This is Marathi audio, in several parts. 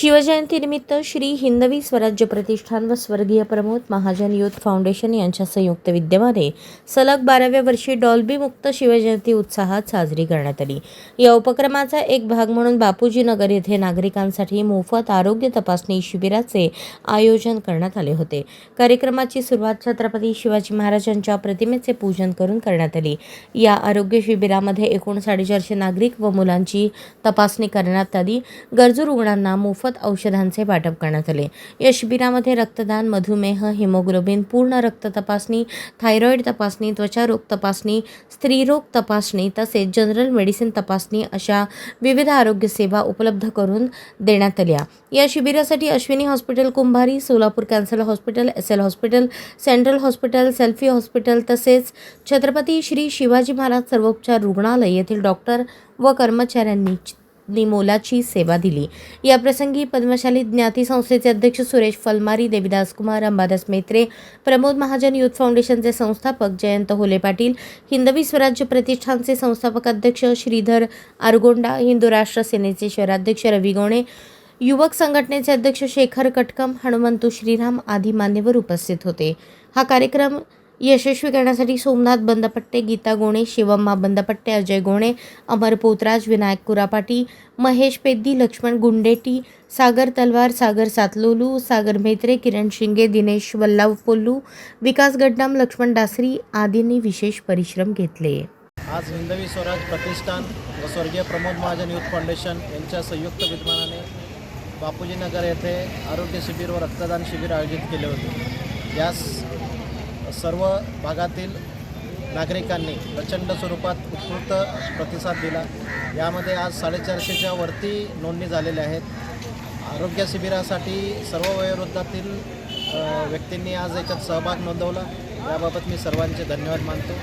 शिवजयंतीनिमित्त श्री हिंदवी स्वराज्य प्रतिष्ठान व स्वर्गीय प्रमोद महाजन युथ फाउंडेशन यांच्या संयुक्त विद्यमाने सलग 12व्या वर्षी डॉल्बी मुक्त शिवजयंती उत्साहात साजरी करण्यात आली। या उपक्रमाचा एक भाग म्हणून बापूजी नगर येथे नागरिकांसाठी मोफत आरोग्य तपासणी शिबिराचे आयोजन करण्यात आले होते। कार्यक्रमाची सुरुवात छत्रपती शिवाजी महाराजांच्या प्रतिमेचे पूजन करून करण्यात आली। या आरोग्य शिबिरामध्ये एकूण 450 नागरिक व मुलांची तपासणी करण्यात आली। गरजू रुग्णांना मोफत औषधांचे वाटप करण्यात आले। या शिबिरामध्ये रक्तदान, मधुमेह, हिमोग्लोबिन, पूर्ण रक्त तपासणी, थायरॉइड तपासणी, त्वचारोग तपासणी, स्त्रीरोग तपासणी तसेच जनरल मेडिसिन तपासणी अशा विविध आरोग्य सेवा उपलब्ध करून देण्यात आल्या। या शिबिरासाठी Ashwini hospital Kumbhari, Solapur cancer hospital, SL hospital, central hospital, selfie hospital तसेच छत्रपती श्री शिवाजी महाराज सर्वोपचार रुग्णालय येथील डॉक्टर व कर्मचाऱ्यांनी मोलाची सेवा दिली। या प्रसंगी पद्मशाली ज्ञाती संस्थेचे अध्यक्ष सुरेश फलमारी, देविदास कुमार, अंबादास मेत्रे, प्रमोद महाजन युथ फाउंडेशनचे संस्थापक जयंत होले पाटील, हिंदवी स्वराज्य प्रतिष्ठानचे संस्थापक अध्यक्ष श्रीधर आरगोंडा, हिंदू राष्ट्र सेनेचे शहराध्यक्ष रवी गोणे, युवक संघटनेचे अध्यक्ष शेखर कटकम, हनुमंतू श्रीराम आदी मान्यवर उपस्थित होते। हा कार्यक्रम यशस्वी करण्यासाठी सोमनाथ बंदपट्टे, गीता गोणे, शिवम्मा बंदपट्टे, अजय गोणे, अमर पोतराज, विनायक कुरापाटी, महेश पेद्दी, लक्ष्मण गुंडेटी, सागर तलवार, सागर सातलोलू, सागर मेत्रे, किरण शिंगे, दिनेश वल्लावपोल्लू, विकास गड्डम, लक्ष्मण डासरी आदींनी विशेष परिश्रम घेतले। आज हिंदवी स्वराज प्रतिष्ठान व स्वर्गीय प्रमोद महाजन युथ फाउंडेशन यांच्या संयुक्त विद्यमानाने बापूजी नगर येथे आरोग्य शिबिर व रक्तदान शिबिर आयोजित केले होते। यास सर्व भागातील नागरिकांनी प्रचंड स्वरूपात उत्स्फूर्त प्रतिसाद दिला। यामध्ये आज 450च्या वरती नोंदणी झालेल्या आहेत। आरोग्य शिबिरासाठी सर्व वयोवृद्धातील व्यक्तींनी आज याच्यात सहभाग नोंदवला। याबाबत मी सर्वांचे धन्यवाद मानतो।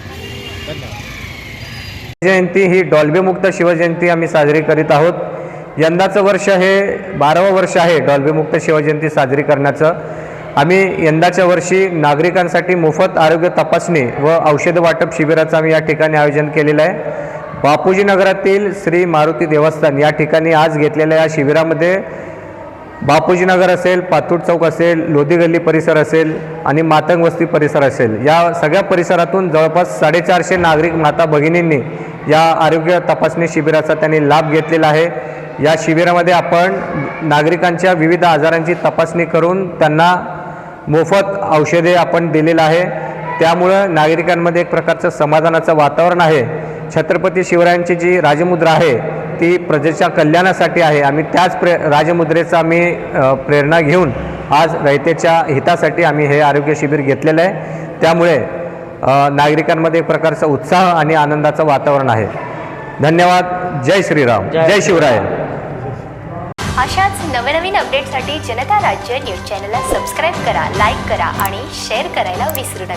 धन्यवाद। जयंती ही डॉल्बी मुक्त शिवजयंती आम्ही साजरी करीत आहोत। यंदाचं वर्ष हे 12वं वर्ष आहे डॉल्बी मुक्त शिवजयंती साजरी करण्याचं। आम्ही यंदाच्या वर्षी नागरिकांसाठी मोफत आरोग्य तपासणी व औषध वाटप शिबिराचं आम्ही या ठिकाणी आयोजन केलेलं आहे। बापूजी नगरातील श्री मारुती देवस्थान या ठिकाणी आज घेतलेल्या या शिबिरामध्ये बापूजी नगर असेल, पातूर चौक असेल, लोधी गल्ली परिसर असेल आणि मातंग वस्ती परिसर असेल, या सगळ्या परिसरातून जवळपास 450 नागरिक माता भगिनींनी या आरोग्य तपासणी शिबिराचा त्यांनी लाभ घेतलेला आहे। या शिबिरामध्ये आपण नागरिकांच्या विविध आजारांची तपासणी करून त्यांना मोफत औषधे आपण दिलेलं आहे। त्यामुळं नागरिकांमध्ये एक प्रकारचं समाधानाचं वातावरण आहे। छत्रपती शिवरायांची जी राजमुद्रा आहे ती प्रजेच्या कल्याणासाठी आहे। आम्ही त्याच राजमुद्रेचा आम्ही प्रेरणा घेऊन आज रयतेच्या हितासाठी आम्ही हे आरोग्य शिबिर घेतलेलं आहे। त्यामुळे नागरिकांमध्ये एक प्रकारचा उत्साह आणि आनंदाचं वातावरण आहे। धन्यवाद। जय श्रीराम, जय शिवराय। अशाच नवनवीन अपडेटसाठी जनता राज्य न्यूज चॅनलला सबस्क्राईब करा, लाईक करा आणि शेअर करायला विसरू नका।